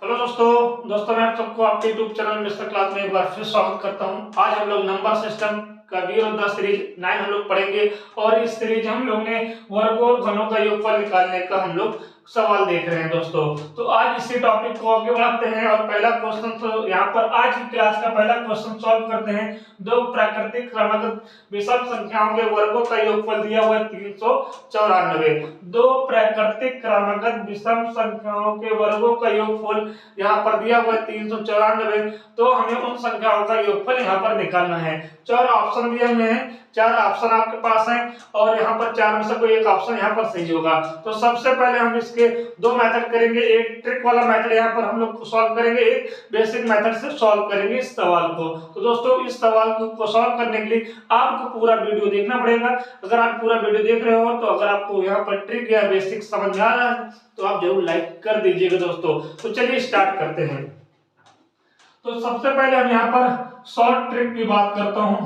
Hello दोस्तों मैं आप सबको आपके यूट्यूब चैनल मिस्टर क्लास में एक बार फिर स्वागत करता हूं। आज हम लोग नंबर सिस्टम का वीर और 10 सीरीज 9 हम लोग पढ़ेंगे और इस सीरीज हम लोग ने वर्गों और घनों का योगफल निकालने का हम लोग सवाल देख रहे हैं दोस्तों। तो आज इसी टॉपिक को आगे बढ़ाते हैं और पहला क्वेश्चन तो यहाँ पर आज की क्लास का पहला क्वेश्चन सॉल्व करते हैं। दो प्राकृतिक क्रमागत विषम संख्याओं के वर्गों का योगफल दिया हुआ है 394। दो प्राकृतिक क्रमागत विषम संख्याओं के वर्गों का योगफल यहाँ पर दिया हुआ है 394। तो हमें उन संख्याओं का योगफल यहाँ पर निकालना है। चार ऑप्शन दिए हुए हैं, चार ऑप्शन आपके पास हैं और यहाँ पर चार में से कोई एक ऑप्शन यहाँ पर सही होगा। तो सबसे पहले हम इसके दो मेथड करेंगे, एक ट्रिक वाला मेथड यहाँ पर हम लोग सॉल्व करेंगे, एक बेसिक मेथड से सॉल्व करेंगे इस सवाल को। तो दोस्तों इस सवाल को सॉल्व करने के लिए आपको पूरा वीडियो देखना पड़ेगा। अगर आप पूरा वीडियो देख रहे हो तो अगर आपको यहाँ पर ट्रिक या बेसिक समझ में आ रहा है तो आप जरूर लाइक कर दीजिएगा दोस्तों। तो चलिए स्टार्ट करते हैं। तो सबसे पहले हम यहाँ पर शॉर्ट ट्रिक की बात करता हूँ,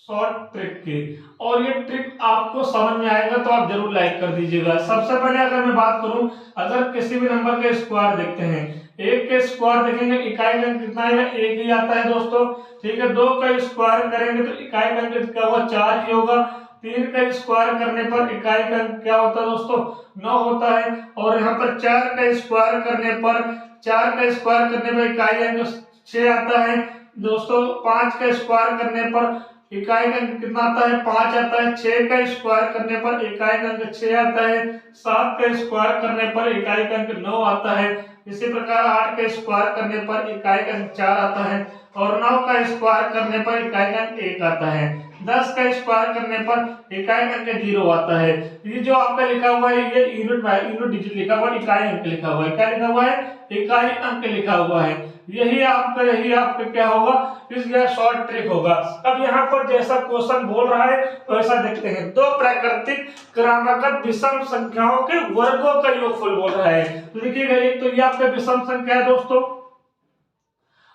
शॉर्ट ट्रिक की, और ये ट्रिक आपको समझ में आएगा तो आप जरूर लाइक कर दीजिएगा। सबसे पहले अगर मैं बात करूं, अगर किसी भी नंबर के स्क्वायर देखते हैं, एक के स्क्वायर देखेंगे इकाई का कितना है, एक ही आता है दोस्तों। ठीक है, दो का स्क्वायर करेंगे तो इकाई का क्या होगा, 4 ही होगा। तीन का स्क्वायर करने पर इकाई का क्या होता है दोस्तों, 9 होता है। और यहाँ पर 4 का स्क्वायर करने पर, 4 का स्क्वायर करने पर इकाई का 6 आता है दोस्तों। 5 का स्क्वायर करने पर इकाई का कितना आता है, 5 आता है। 6 का स्क्वायर करने पर इकाई का अंक 6 आता है। 7 का स्क्वायर करने पर इकाई का अंक 9 आता है। इसी प्रकार 8 का स्क्वायर करने पर इकाई का अंक 4 आता है और 9 का स्क्वायर करने पर इकाई का अंक 1 आता है। 10 का स्क्वायर करने पर इकाई का अंक 0 आता है। ये जो आपका लिखा हुआ है ये यूनिट डिजिट लिखा हुआ है, इकाई अंक लिखा हुआ है। क्या लिखा हुआ है, इकाई अंक लिखा हुआ है। यही आपका क्या होगा, इसलिए शॉर्ट ट्रिक होगा। अब यहाँ पर जैसा क्वेश्चन बोल रहा है वैसा देखते हैं। दो प्राकृतिक क्रमागत विषम संख्याओं के वर्गों का योगफल बोल रहा है। तो देखिएगा, एक तो ये आपका विषम संख्या है दोस्तों,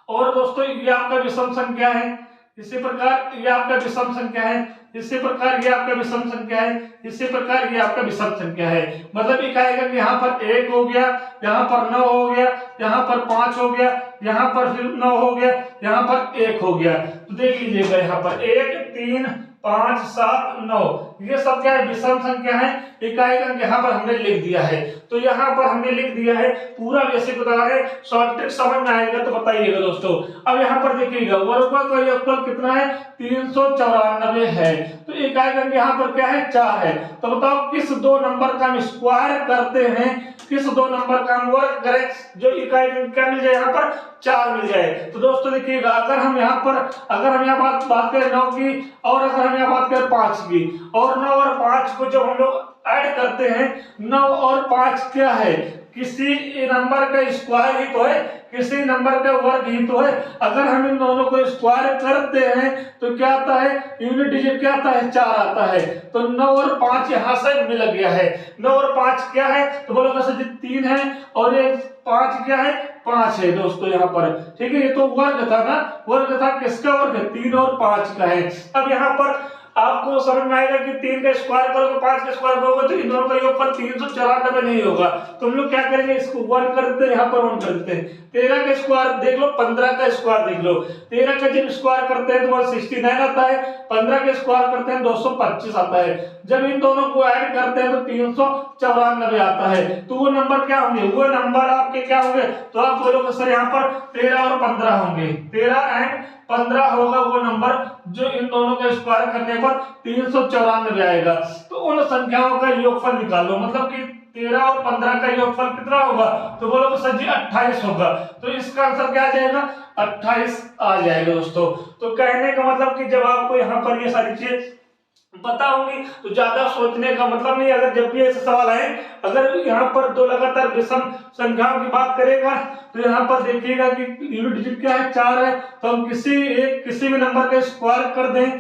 और दोस्तों ये आपका विषम संख्या है। इसी प्रकार ये आपका विषम संख्या है, इसी प्रकार ये आपका विषम संख्या है, इसी प्रकार ये आपका विषम संख्या है। मतलब ये कहेगा कि यहाँ पर 1 हो गया, यहाँ पर 9 हो गया, यहाँ पर 5 हो गया, यहाँ पर फिर 9 हो गया, यहाँ पर 1 हो गया। तो देख लीजिएगा यहाँ पर 1 3 5 7 9 ये सब क्या है, विषम संख्या है। इकाई अंक यहाँ पर हमने लिख दिया है। तो यहाँ पर हमने लिख दिया है, पूरा बेसिक बता रहे, शॉर्ट ट्रिक समझ में आएगा तो बताइएगा दोस्तों। अब यहाँ पर देखिएगा वर्गों का योगफल कितना है, 394 है। तो इकाई अंक यहाँ पर क्या है, 4 है। तो बताओ किस दो नंबर का हम स्क्वायर करते हैं, किस दो नंबर का हम वर्ग करें जो इकाई अंक क्या मिल जाए, यहाँ पर 4 मिल जाए। तो दोस्तों देखिएगा, अगर हम यहाँ बात करें 9 की, और अगर हम यहाँ बात करें 5 की, और 9 और 5 को जब हम लोग ऐड करते हैं, 9 और 5 क्या है, किसी नंबर का स्क्वायर ही तो है, किसी नंबर का वर्ग ही तो है। अगर हम इन दोनों को स्क्वायर करते हैं तो क्या आता है, यूनिट डिजिट क्या आता है, 4 आता है। तो 9 और 5 यहाँ से मिल गया है। 9 और 5 क्या है, तो बोलोगे सर जी 3 है और ये 5 क्या है, 5 है दोस्तों यहाँ पर। ठीक है, ये तो वर्ग था ना, वर्ग था, किसका वर्ग है, 3 और 5 का है। अब यहाँ पर आपको समझ में आएगा कि 3 का स्क्वायर करोगे 5 का स्क्वायर करोगे तो इन दोनों का योगफल 394 नहीं होगा। तो हम लोग क्या करेंगे, इसको 1 करते हैं, यहाँ पर 1 करते हैं। 13 का स्क्वायर देख लो, 15 का स्क्वायर देख लो। 13 का जब स्क्वायर करते हैं तो 169 आता है, 15 का स्क्वायर करते हैं 225 आता है। जब इन दोनों को ऐड करते हैं तो 394 आता है। तो वो नंबर क्या होंगे, वो नंबर आपके क्या होंगे, तो आप बोलोगे सर यहाँ पर 13 और 15 होंगे, 13 एंड 15 होगा वो नंबर जो इन दोनों का स्क्वायर करने पर 394 आएगा। तो उन संख्याओं का योगफल निकालो, मतलब कि 13 और 15 का योगफल कितना होगा, तो बोलोगे सर जी 28 होगा। तो इसका आंसर क्या आ जाएगा, 28 आ जाएगा दोस्तों। तो कहने का मतलब कि जब आपको यहाँ पर ये सारी चीजें पता होंगी तो ज्यादा सोचने का मतलब नहीं। अगर जब भी ऐसे सवाल आए, अगर यहाँ पर दो लगातार विषम संख्याओं की बात करेगा तो यहाँ पर देखिएगा कि यूनिट डिजिट क्या है, 4 है। तो हम किसी भी नंबर का स्क्वायर कर दें,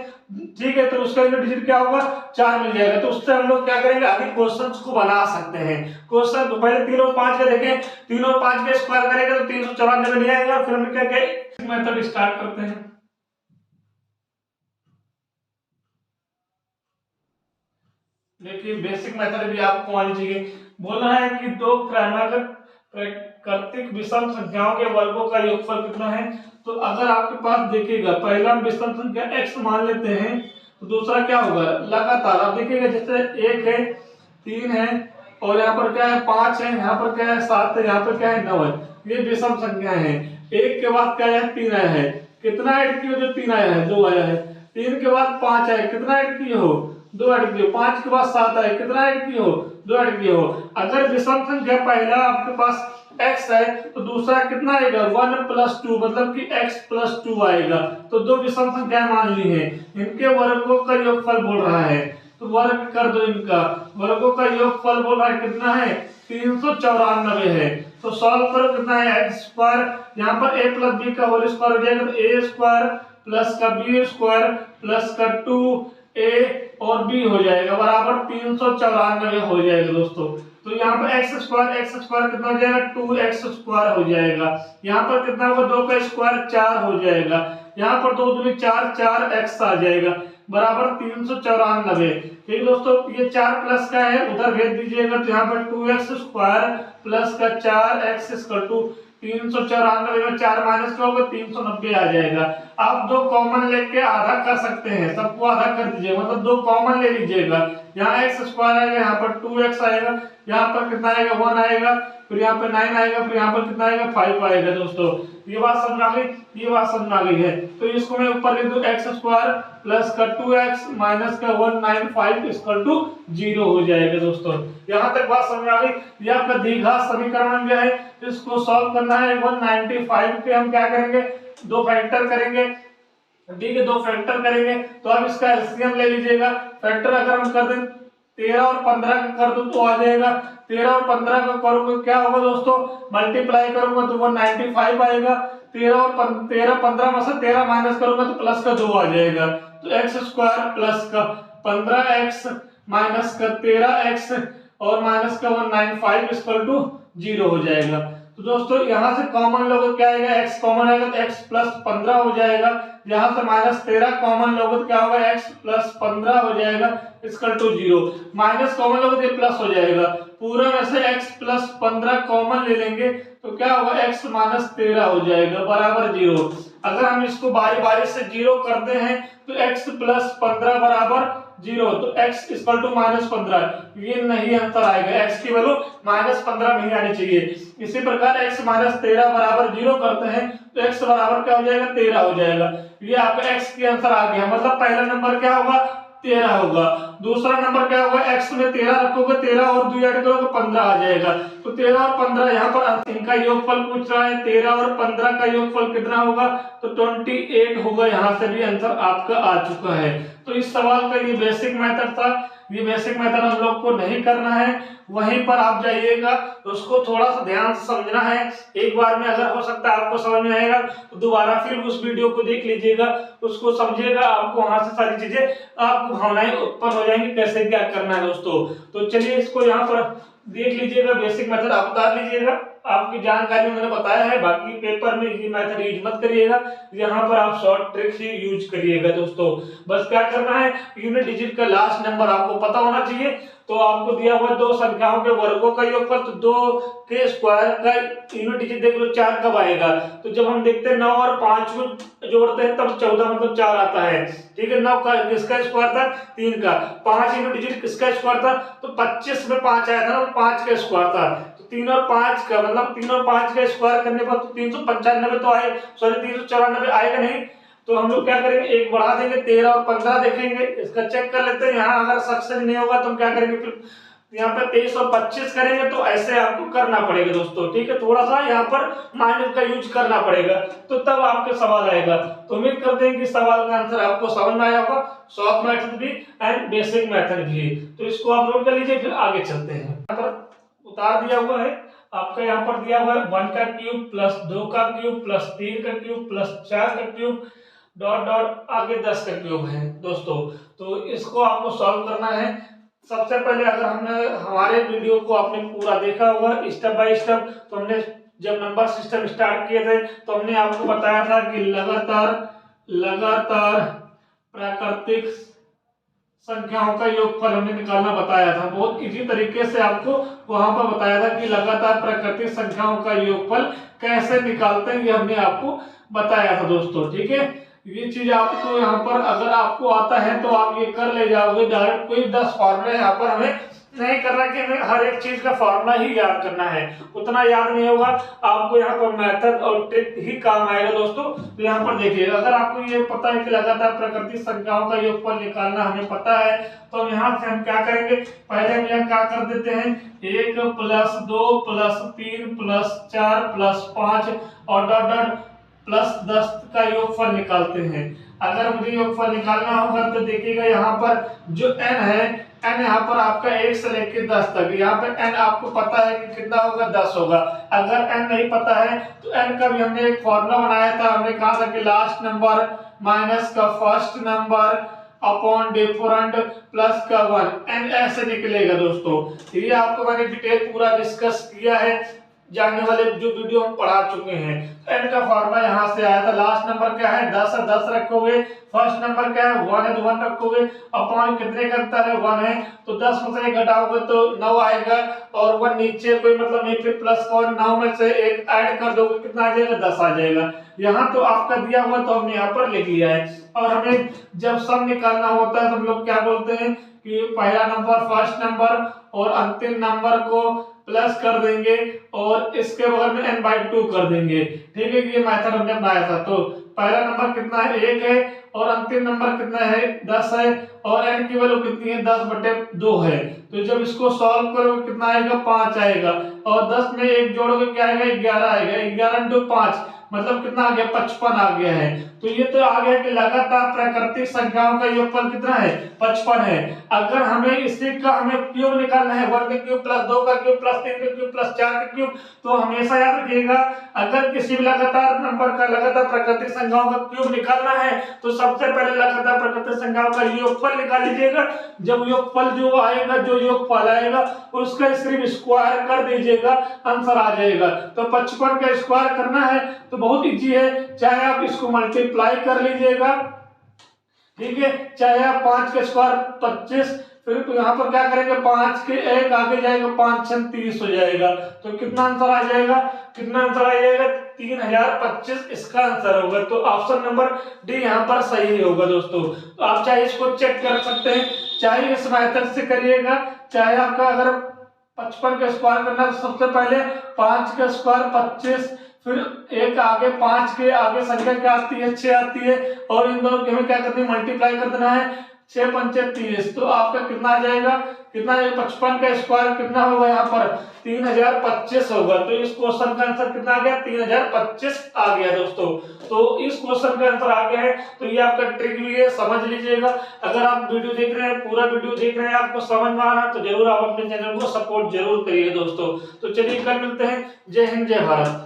ठीक है, तो उसका यूनिट डिजिट क्या होगा, 4 मिल जाएगा। तो उससे हम लोग क्या करेंगे, आगे क्वेश्चंस को बना सकते हैं। क्वेश्चन तो पहले 3 और 5 का देखें, 3 और 5 का स्क्वायर करेंगे तो 394 नहीं आएगा। फिर हम क्या मेथड स्टार्ट करते हैं। देखिए बेसिक मेथड भी आपको आनी चाहिए। बोल रहा है कि दो क्रमागत कर्तिक विषम संख्याओं के वर्गों का योगफल कितना है। तो अगर आपके पास देखिएगा पहला हम विषम संख्या x मान लेते हैं, तो दूसरा क्या होगा लगातार। आप देखिएगा जैसे 1 है, 3 है, और यहाँ पर क्या है 5 है, यहाँ पर क्या है 7 है, यहाँ पर क्या है 9 है। ये विषम संख्या है। 1 के बाद क्या है 3 आया है, कितना ऐड किया जो 3 आया है 2 आया है। 3 के बाद 5 आया, कितना ऐड किए हो 2 ऐड किए हो। 5 के बाद 7 आया, कितना ऐड किए हो 2 ऐड किए हो। अगर विषम संख्या पहला आपके पास x है तो दूसरा कितना आएगा 1 + 2, मतलब कि x + 2 आएगा। तो दो विषम संख्याएं मान ली हैं, इनके वर्गों का योगफल बोल रहा है। तो वर्ग कर दो, इनका वर्गों का योगफल बोल रहा है कितना है 394 है। तो सॉल्व करो कितना है x², यहाँ पर a + b का होल स्क्वायर हो जाएगा, तो a² प्लस का b² प्लस का 2a और b हो जाएगा बराबर 394 हो जाएगा दोस्तों। तो यहाँ पर x² कितना हो जाएगा 2x² हो जाएगा। यहाँ पर कितना होगा 2 का स्क्वायर 4 हो जाएगा। यहाँ पर 2 दूनी 4, 4x आ जाएगा बराबर 394। ठीक दोस्तों, ये 4 प्लस का है उधर भेज दीजिएगा, तो यहाँ पर 2x² प्लस का 4x = 394 में 4 माइनस का होगा 390 आ जाएगा। आप 2 कॉमन लेके आधा कर सकते हैं, सबको आधा कर दीजिएगा, मतलब 2 कॉमन ले लीजिएगा। यहाँ x² आएगा, यहाँ पर 2x आएगा, यहाँ पर कितना आएगा 1 आएगा, फिर यहाँ पे 9 आएगा, फिर यहाँ पर कितना आएगा 5 आएगा। दोस्तों ये बात समझ आ गई, ये बात समझ आ गई है। तो इसको मैं ऊपर लिख दूं x² प्लस का 2x माइनस का 195 = 0 हो जाएगा। दोस्तों यहाँ तक बात समझ आ गई। ये आपका द्विघात समीकरण में है, इसको सॉल्व करना है। 195 के हम क्या करेंगे 2 फैक्टर करेंगे, ठीक है 2 फैक्टर करेंगे। तो अब इसका एलसीएम ले लीजिएगा। फैक्टर अगर हम कर दें 13 और 15 का कर दो तो आ जाएगा। 13 और 15 का करोगे क्या होगा दोस्तों, मल्टीप्लाई करूंगा तो 195 आएगा। 13 15 में से 13 माइनस करूंगा तो प्लस का 2 आ जाएगा। तो x² प्लस का 15x माइनस का 13x और माइनस का 195 = 0 हो जाएगा। तो दोस्तों यहाँ से कॉमन लोगे क्या आएगा, x कॉमन आएगा तो x + 15 हो जाएगा। यहाँ से -13 कॉमन लोगे तो क्या होगा x + 15 हो जाएगा = 0। माइनस कॉमन लोगे तो प्लस हो जाएगा। पूरा में से x + 15 कॉमन ले लेंगे तो क्या होगा x - 13 हो जाएगा बराबर 0। अगर हम इसको बारी बारी से 0 करते हैं तो x + 15 बराबर 0, तो x = -15, ये नहीं आंसर आएगा। x की वैल्यू -15 नहीं आनी चाहिए। इसी प्रकार x - 13 बराबर 0 करते हैं तो x बराबर क्या हो जाएगा 13 हो जाएगा। ये आपका x की आंसर आ गया। मतलब पहला नंबर क्या होगा 13 होगा, दूसरा नंबर क्या होगा x में 13 रखोगे, 13 और 2 ऐड करोगे 15 आ जाएगा। तो 13 और 15 यहाँ पर इनका योगफल पूछ रहा है, 13 और 15 का योगफल कितना होगा, तो 28 होगा। यहाँ से भी आंसर आपका आ चुका है। तो इस सवाल का ये बेसिक मेथड था। ये बेसिक मेथड हम लोग को नहीं करना है, वहीं पर आप जाइएगा तो उसको थोड़ा सा ध्यान से समझना है। एक बार में अगर हो सकता है आपको समझ में आएगा तो दोबारा फिर उस वीडियो को देख लीजिएगा, उसको समझिएगा, आपको वहां से सारी चीजें आपको भावनाएं उत्पन्न हो जाएंगी कैसे क्या करना है दोस्तों। तो चलिए इसको यहाँ पर देख लीजिएगा, बेसिक मेथड आप उतार लीजिएगा। आपकी जानकारी मैंने बताया है, बाकी पेपर में ये मेथड यूज मत करिएगा, यहाँ पर आप शॉर्ट ट्रिक्स ही यूज करिएगा दोस्तों। बस क्या करना है, यूनिट डिजिट का लास्ट नंबर आपको पता होना चाहिए। तो आपको दिया हुआ 2 संख्याओं के वर्गों का योगफल, तो 2 के स्क्वायर का यूनिट डिजिट देख लो 4 कब आएगा। तो जब हम देखते हैं 9 और 5 को जोड़ते हैं तब 14 मतलब 4 आता है। ठीक है, 9 का किसका स्क्वायर था 3 का, 5 यूनिट डिजिट किसका स्क्वायर था, तो 25 में 5 आया था ना, 5 का स्क्वायर था। तो 3 और 5 का मतलब 3 और 5 का स्क्वायर करने पर तो 395 तो आए, सॉरी 394 आएगा नहीं। तो हम लोग क्या करेंगे, एक बढ़ा देंगे, 13 और 15 देखेंगे, इसका चेक कर लेते हैं। यहाँ अगर सक्सेस नहीं होगा तो हम क्या करेंगे, फिर यहाँ पे 23 और 25 करेंगे। तो ऐसे आपको करना पड़ेगा दोस्तों, ठीक है, थोड़ा सा यहाँ पर माइनस का यूज करना पड़ेगा, तो तब आपके सवाल आएगा। तो उम्मीद करते हैं कि सवाल का आंसर आपको समझ में आया होगा, शॉर्ट मेथड भी एंड बेसिक मेथड भी। तो इसको आप नोट कर लीजिए, फिर आगे चलते हैं। यहाँ पर उतार दिया हुआ है आपका, यहाँ पर दिया हुआ है 1 का क्यूब प्लस 2 का क्यूब प्लस 3 का क्यूब प्लस 4 का क्यूब डॉट डॉट आगे 10 का क्यूब है दोस्तों। तो इसको आपको सॉल्व करना है। सबसे पहले अगर हमने हमारे वीडियो को आपने पूरा देखा होगा स्टेप बाय स्टेप, तो हमने जब नंबर सिस्टम स्टार्ट किए थे तो हमने आपको बताया था कि लगातार प्राकृतिक संख्याओं का योगफल हमने निकालना बताया था। बहुत इजी तरीके से आपको वहां पर बताया था कि लगातार प्राकृतिक संख्याओं का योगफल कैसे निकालते हैं, ये हमने आपको बताया था दोस्तों। ठीक है, ये चीज आपको यहाँ पर अगर आपको आता है तो आप ये कर ले जाओगे। डायरेक्ट कोई 10 फॉर्मूले यहाँ पर हमें नहीं करना कि हमें हर एक चीज का फॉर्मूला ही याद करना है, उतना याद नहीं होगा आपको। यहाँ पर मेथड और ट्रिक ही काम आएगा दोस्तों। तो यहाँ पर देखिए, अगर आपको ये पता है कि लगातार प्राकृतिक संख्याओं का योगफल निकालना हमें पता है, तो यहाँ से हम क्या करेंगे, पहले हम यहाँ क्या कर देते हैं, 1 + 2 + 3 + 4 + 5 और डॉट डॉट +10 का योगफल निकालते हैं। अगर मुझे योगफल निकालना होगा तो देखिएगा यहाँ पर जो n है, n यहाँ पर आपका 1 से लेकर 10 तक, यहाँ पे n आपको पता है कि कितना होगा, 10 होगा। अगर n नहीं पता है तो n का भी हमने एक फॉर्मूला बनाया था। हमने कहा था कि लास्ट नंबर माइनस का first number upon different plus का 1, n ऐसे निकलेगा दोस्तों। ये आपको मैंने डिटेल पूरा डिस्कस किया है, जानने वाले जो वीडियो हम पढ़ा चुके हैं। n का फॉर्मूला यहाँ से आया था। लास्ट नंबर क्या है, 10 है, 10 रखोगे। फर्स्ट नंबर क्या है, 1 है तो 1 रखोगे। अपॉन कितने का अंतर है, 1 है, तो 10 में से 1 घटाओगे तो 9 आएगा, और 1 नीचे कोई मतलब नहीं, फिर प्लस का 9 में से 1 ऐड कर दोगे, कितना आ जाएगा, 10 आ जाएगा। यहाँ तो आपका दिया हुआ तो हमने यहाँ पर लिख लिया है। और हमें जब सम निकालना होता है तो हम लोग क्या बोलते हैं कि पहला नंबर फर्स्ट नंबर और अंतिम नंबर को प्लस कर देंगे और इसके बगल में n/2 कर देंगे। ठीक है, ये मेथड हमने बनाया था। तो पहला नंबर कितना है, 1 है, और अंतिम नंबर कितना है, 10 है, और n की वैल्यू कितनी है, 10/2 है। तो जब इसको सॉल्व करोगे कितना आएगा, 5 आएगा, और 10 में 1 जोड़ोगे क्या आएगा, 11 आएगा। 11 × 5 मतलब कितना आ गया, 55 आ गया है। तो ये तो आ गया कि लगातार प्राकृतिक संख्याओं का योगफल कितना है, 55 है। अगर हमें इसी का हमें क्यूब निकालना है, 1 का क्यूब + 2 का क्यूब + 3 का क्यूब + 4 का क्यूब, तो हमेशा याद रखिएगा, अगर किसी भी लगातार नंबर का लगातार प्राकृतिक संख्याओं का क्यूब निकालना है तो सबसे पहले लगातार प्राकृतिक संख्याओं का योगफल निकाल लीजिएगा। जब योगफल जो आएगा, जो योगफल आएगा उसका सिर्फ स्क्वायर कर दीजिएगा, आंसर आ जाएगा। तो 55 का स्क्वायर करना है तो बहुत इजी है, चाहे आप इसको मल्टीप्लाई कर लीजिएगा, ठीक है, चाहे आप 5 का स्क्वायर 25, फिर तो यहाँ पर क्या करेंगे, 5 के 1 आगे जाएगा, 5 × 30 हो जाएगा। तो कितना आंसर आ जाएगा, कितना आंसर आ जाएगा, 3025 इसका आंसर होगा। तो ऑप्शन नंबर डी यहाँ पर सही होगा दोस्तों। तो आप चाहे इसको चेक कर सकते हैं, चाहे इस मेथड से करिएगा, चाहे आपका अगर 55 का स्क्वायर करना है तो सबसे पहले 5 का स्क्वायर 25, फिर एक आगे 5 के आगे संख्या क्या आती है, 6 आती है, और इन दोनों के हमें क्या करना है, मल्टीप्लाई कर देना है, 6 × 5 = 30। तो आपका कितना आ जाएगा, कितना, 55 का स्क्वायर कितना होगा, यहाँ पर 3025 होगा। तो इस क्वेश्चन का आंसर कितना आ गया, 3025 आ गया दोस्तों। तो इस क्वेश्चन का आंसर आ गया है। तो ये आपका ट्रिक भी है, समझ लीजिएगा। अगर आप वीडियो देख रहे हैं, पूरा वीडियो देख रहे हैं, आपको समझ में आ रहा है तो जरूर आप अपने चैनल को सपोर्ट जरूर करिए दोस्तों। तो चलिए कल मिलते हैं। जय हिंद, जय भारत।